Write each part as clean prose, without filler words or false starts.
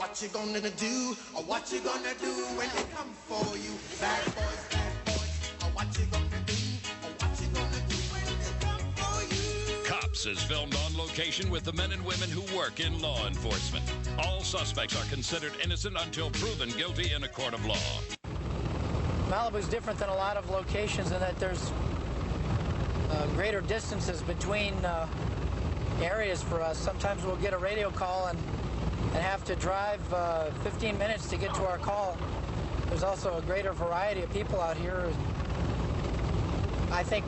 What you gonna do, or what you gonna do when they come for you? Bad boys, or what you gonna do, or what you gonna do when they come for you? Cops is filmed on location with the men and women who work in law enforcement. All suspects are considered innocent until proven guilty in a court of law. Malibu's different than a lot of locations in that there's greater distances between areas for us. Sometimes we'll get a radio call and have to drive 15 minutes to get to our call. There's also a greater variety of people out here. I think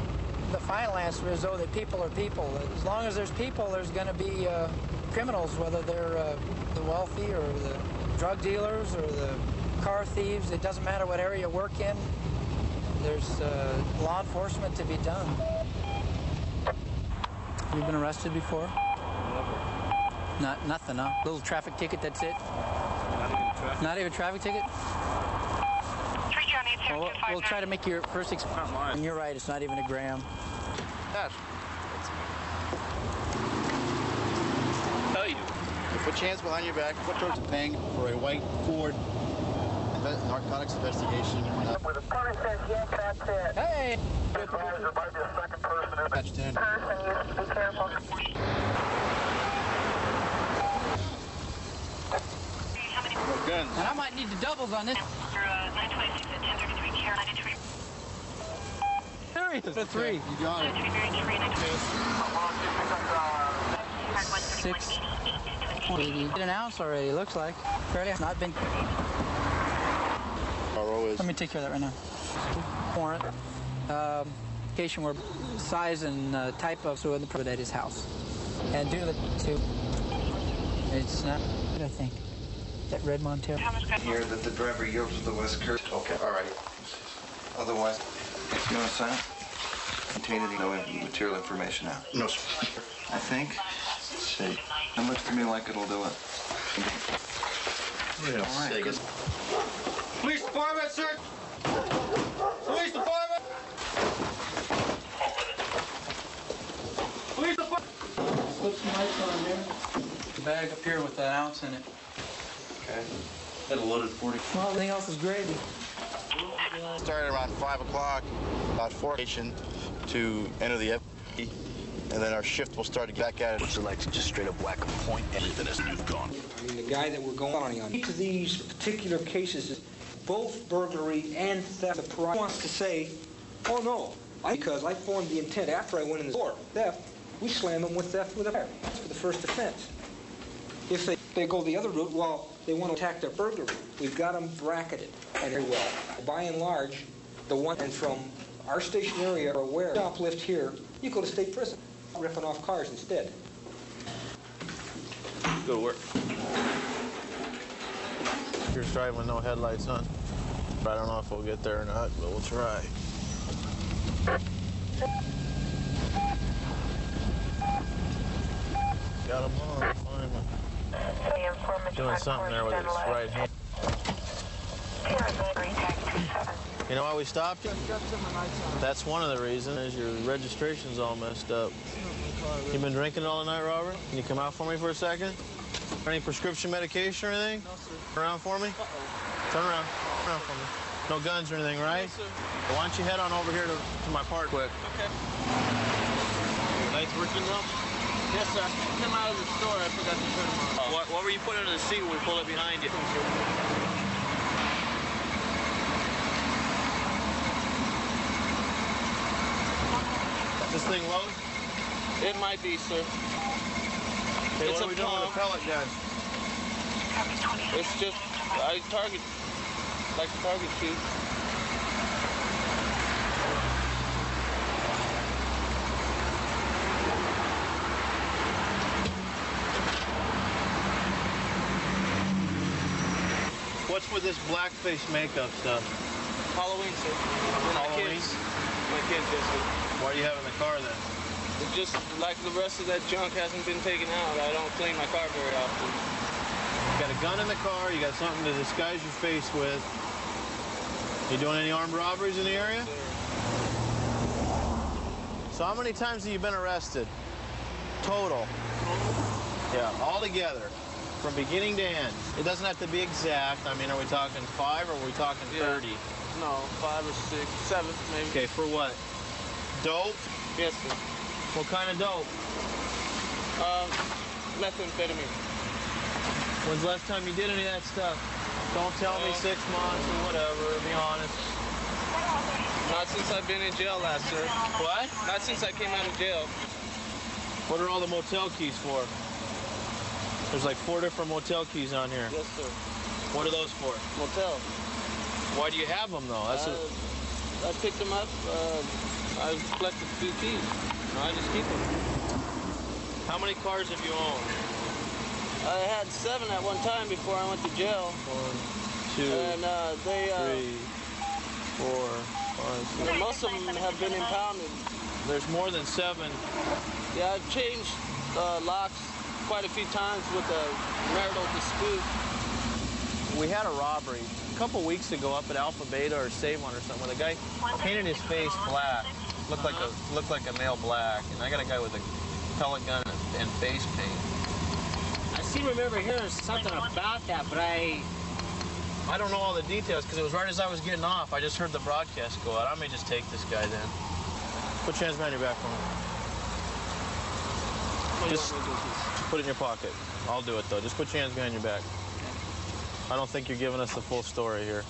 the final answer is, that people are people. As long as there's people, there's going to be criminals, whether they're the wealthy or the drug dealers or the car thieves. It doesn't matter what area you work in. There's law enforcement to be done. You've been arrested before? Nothing, huh? Little traffic ticket, that's it? Not even a traffic. Not even a traffic ticket? Well, we'll try to make your first experience. And you're right, it's not even a gram. Yes. Tell you. You put your hands behind your back. Put towards the paying for a white Ford narcotics investigation. Where the car says yes, that's it. Hey! There might be a second person in Patch 10. person. You be careful. No guns. And I might need the doubles on this. 926 at 1033 care 93. There he is. At 3. You got it. 680. Did an ounce already, looks like. Fairly not been. Let me take care of that right now. Warrant. Location where size and type of so in the at his house. And do the two. It's not good, I think. That red Montero. Here that the driver yields to the west curve. Okay, all right. Otherwise, you want to sign it? Contain any no material information now? No, sir. I think. Let's see. It looks to me like it'll do it. All right. Police department, sir! Police department! Police department! Put some lights on there. The bag up here with that ounce in it. Okay. Got a loaded 40. Well, everything else is gravy. Started around 5 o'clock, about 4 to enter the FP, and then our shift will start to get back at it. What's it like to just straight up whack a point? Everything is you've gone. I mean, the guy that we're going on. Each of these particular cases is both burglary and theft. The parole wants to say, oh no, because I formed the intent after I went in the door. Theft, we slam them with theft with a fire. That's for the first offense. If they go the other route, well, they want to attack their burglary. We've got them bracketed, and very well. By and large, the one and from our station area are aware. Shoplift here, you go to state prison, ripping off cars instead. Good work. You're driving with no headlights on. I don't know if we'll get there or not, but we'll try. Got him on, finally. Doing something there with his right hand. You know why we stopped you? That's one of the reasons, is your registration's all messed up. You been drinking all the night, Robert? Can you come out for me for a second? Any prescription medication or anything? No, sir. Turn around for me? Turn around. Turn around for me. No guns or anything, right? No, sir. Well, why don't you head on over here to my park quick? Okay. Lights working well? Yes, sir. I came out of the store. I forgot to turn them on. What were you putting under the seat when we pulled it behind you? This thing low? It might be, sir. Hey, It's what are we doing with a pellet gun? It's just, I target. like the target shoot. What's with this blackface makeup stuff? Halloween, sir. Halloween? My kids, yes, sir. Why do you have it in the car then? It's just like the rest of that junk hasn't been taken out. I don't clean my car very often. You got a gun in the car, you got something to disguise your face with. You doing any armed robberies in the area? Yes, So how many times have you been arrested? Total? Yeah, all together. From beginning to end. It doesn't have to be exact. I mean, are we talking 5 or are we talking 30? No, 5 or 6, 7 maybe. Okay, for what? Dope? Yes, sir. What kind of dope? Methamphetamine. When's the last time you did any of that stuff? Don't tell me 6 months or whatever, be honest. Not since I've been in jail last, sir. What? Not since I came out of jail. What are all the motel keys for? There's like 4 different motel keys on here. Yes, sir. What are those for? Motel. Why do you have them, though? I picked them up. I collected a few keys. I just keep them. How many cars have you owned? I had 7 at one time before I went to jail. 1, 2, and, 3, 4, 5, 6. Most of them have been impounded. There's more than 7. Yeah, I've changed locks quite a few times with a marital dispute. We had a robbery a couple weeks ago up at Alpha Beta or Save One or something where the guy painted his face black. Looked like a male black. And I got a guy with a pellet gun and face paint. I seem to remember hearing something about that, but I don't know all the details because it was right as I was getting off. I just heard the broadcast go out. I may just take this guy then. Put your hands behind your back for me. Just put it in your pocket. I'll do it though. Just put your hands behind your back. I don't think you're giving us the full story here.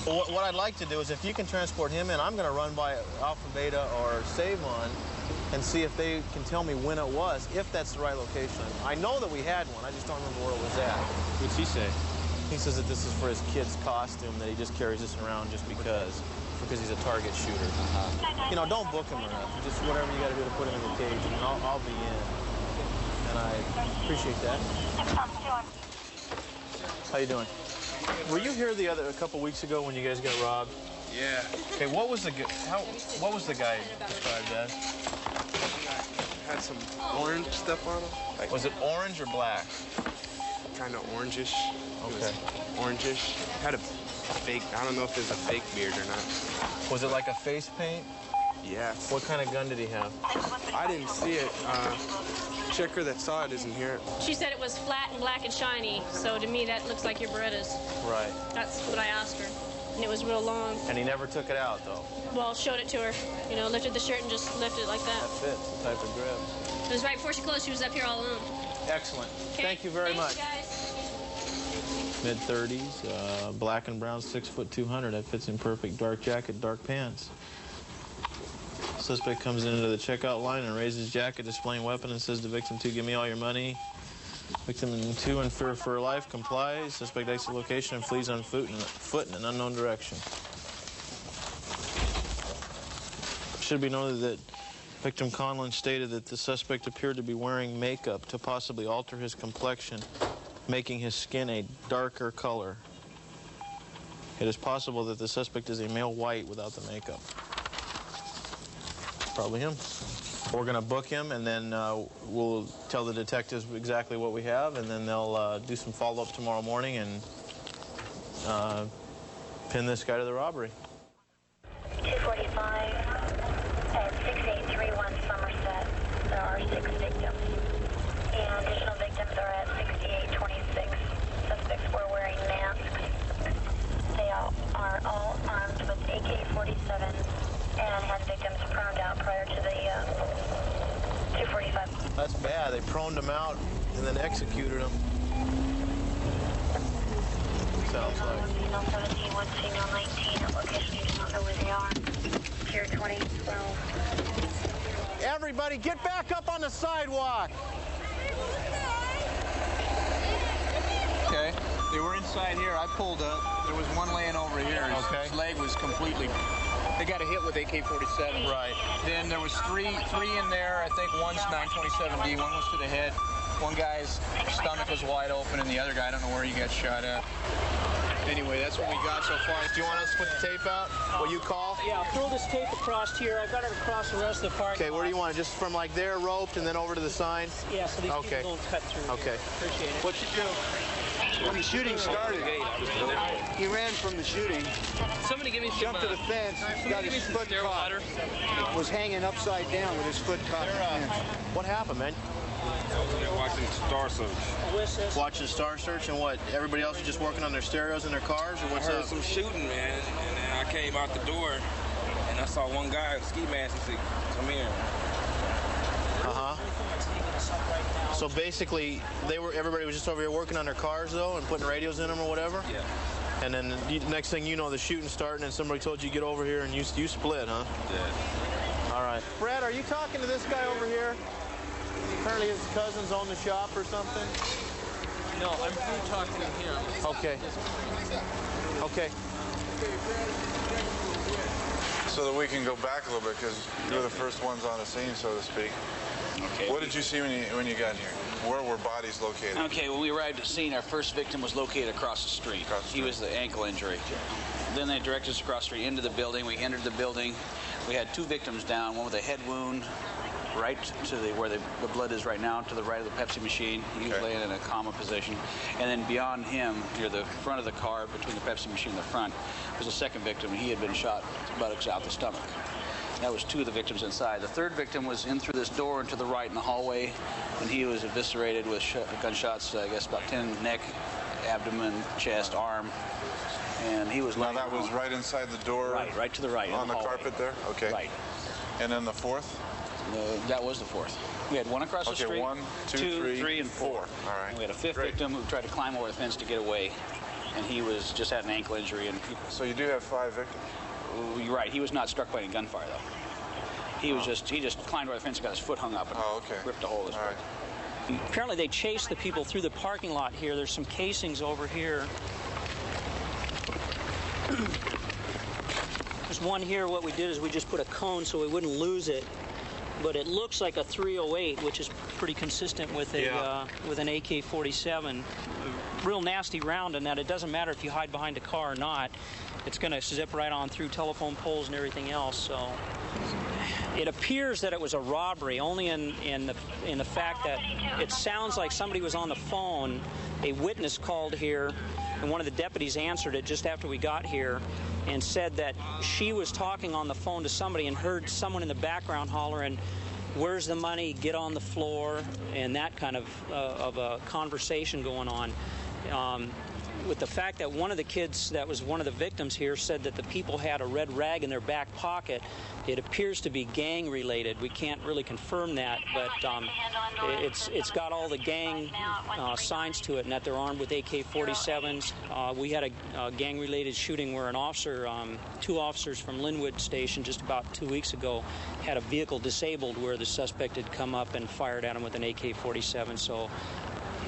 Well, what I'd like to do is if you can transport him in, I'm going to run by Alpha Beta or Save One and see if they can tell me when it was, if that's the right location. I know that we had one. I just don't remember where it was at. What's he say? He says that this is for his kid's costume, that he just carries this around just because he's a target shooter. You know, don't book him or nothing. Just whatever you got to do to put him in the cage, and I'll be in. And I appreciate that. How you doing? Were you here a couple weeks ago when you guys got robbed? Yeah. Okay, what was the guy described as? Had some orange stuff on him. Like, was it orange or black? Kind of orangish. Okay. Orangish. Had a fake, I don't know if it's a fake beard or not. Was it like a face paint? Yeah. What kind of gun did he have? I didn't see it. Checker that saw it isn't here. She said it was flat and black and shiny, so to me that looks like your Berettas. Right. That's what I asked her. And it was real long. And he never took it out, though? Well, showed it to her. You know, lifted the shirt and just lifted it like that. That fits the type of grip. It was right before she closed. She was up here all alone. Excellent. Okay. Thank you very much. Guys. Mid-30s, black and brown, 6'2". That fits in perfect. Dark jacket, dark pants. Suspect comes into the checkout line and raises his jacket, displaying weapon, and says to victim 2, give me all your money. Victim 2, in fear for her life, complies. Suspect exits the location and flees on foot in an unknown direction. It should be noted that victim Conlon stated that the suspect appeared to be wearing makeup to possibly alter his complexion, making his skin a darker color. It is possible that the suspect is a male white without the makeup. Probably him. We're going to book him, and then we'll tell the detectives exactly what we have, and then they'll do some follow-up tomorrow morning and pin this guy to the robbery. 245 at 6831 Somerset. There are 6 victims. And additional victims are at 6826. Suspects were wearing masks. They are all armed with AK-47s and had victims proned out prior to the 245. That's bad. They proned them out and then executed them. Sounds like. Female 17, one female 19. At location you do not know where they are. Tier 2012. Everybody, get back up on the sidewalk. Okay. They were inside here. I pulled up. There was one laying over here. His leg was completely... They got a hit with AK-47. Right. Then there was three in there. I think one's 927D. One was to the head. One guy's stomach was wide open, and the other guy, I don't know where he got shot at. Anyway, that's what we got so far. Do you want us to put the tape out? Will you call? Yeah, I'll throw this tape across here. I got it across the rest of the park. Okay, where do you want it? Just from like there, roped, and then over to the sign? Yeah, so these people don't cut through. Okay. Appreciate it. What'd you do? When the shooting started, he ran from the shooting. Somebody give me some, jumped to the fence, got his foot caught. Was hanging upside down with his foot caught in the fence. What happened, man? I was in there watching Star Search. Watching Star Search, and what? Everybody else was just working on their stereos in their cars, or what's I heard up? some shooting, man, and then I came out the door, and I saw one guy in ski mask and said, "Come here." So basically, everybody was just over here working on their cars, though, and putting radios in them or whatever? Yeah. And then the next thing you know, the shooting started, and somebody told you to get over here, and you split, huh? Yeah. All right. Brad, are you talking to this guy over here? Apparently his cousins own the shop or something? No, I'm through talking to him. Okay. Okay. So that we can go back a little bit, because you're the first ones on the scene, so to speak. Okay. What did you see when you got here? Where were bodies located? Okay, when we arrived at the scene, our first victim was located across the street. He was the ankle injury. Then they directed us across the street into the building. We entered the building. We had two victims down, one with a head wound right to where the blood is right now, to the right of the Pepsi machine. He was laying in a coma position. And then beyond him, near the front of the car, between the Pepsi machine and the front, was a second victim. He had been shot buttocks out the stomach. That was two of the victims inside. The third victim was in through this door and to the right in the hallway, and he was eviscerated with gunshots, I guess about 10 neck, abdomen, chest, arm, and he was Now that was right inside the door? Right to the right. On the carpet there? Okay. Right. And then the fourth? That was the fourth. We had one across the street. Okay, 1, 2, 3, and 4. All right. And we had a fifth victim who tried to climb over the fence to get away, and he was just had an ankle injury. And so you do have 5 victims? You're right. He was not struck by any gunfire, though. He just climbed over the fence and got his foot hung up and ripped a hole in his foot. Apparently they chased the people through the parking lot here. There's some casings over here. There's one here. What we did is we just put a cone so we wouldn't lose it. But it looks like a 308, which is pretty consistent with a with an AK-47. Real nasty round in that it doesn't matter if you hide behind a car or not. It's going to zip right on through telephone poles and everything else. So it appears that it was a robbery, only in the fact that it sounds like somebody was on the phone. A witness called here, and one of the deputies answered it just after we got here, and said that she was talking on the phone to somebody and heard someone in the background hollering, "Where's the money? Get on the floor," and that kind of a conversation going on. With the fact that one of the kids that was one of the victims here said that the people had a red rag in their back pocket, it appears to be gang related. We can't really confirm that, but it's got all the gang signs to it, and that they're armed with AK-47s. We had a gang related shooting where an officer, 2 officers from Linwood Station just about 2 weeks ago had a vehicle disabled where the suspect had come up and fired at him with an AK-47. So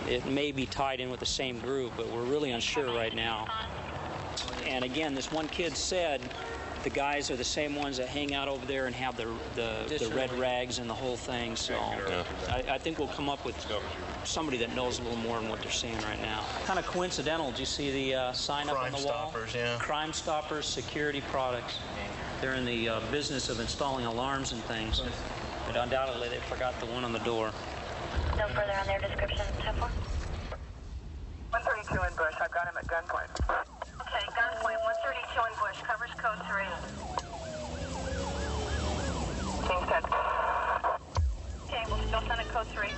it may be tied in with the same group, but we're really unsure right now. And again, this one kid said the guys are the same ones that hang out over there and have the red rags and the whole thing. So I think we'll come up with somebody that knows a little more than what they're saying right now. Kind of coincidental. Do you see the sign up on the wall? Crime Stoppers, yeah. Crime Stoppers Security Products. They're in the business of installing alarms and things. But undoubtedly, they forgot the one on the door. No further on their description, 10-4. 132 in Bush. I've got him at gunpoint. Okay, gunpoint, 132 in Bush. Covers code 3. King's 10. Okay, we'll still send it code 3.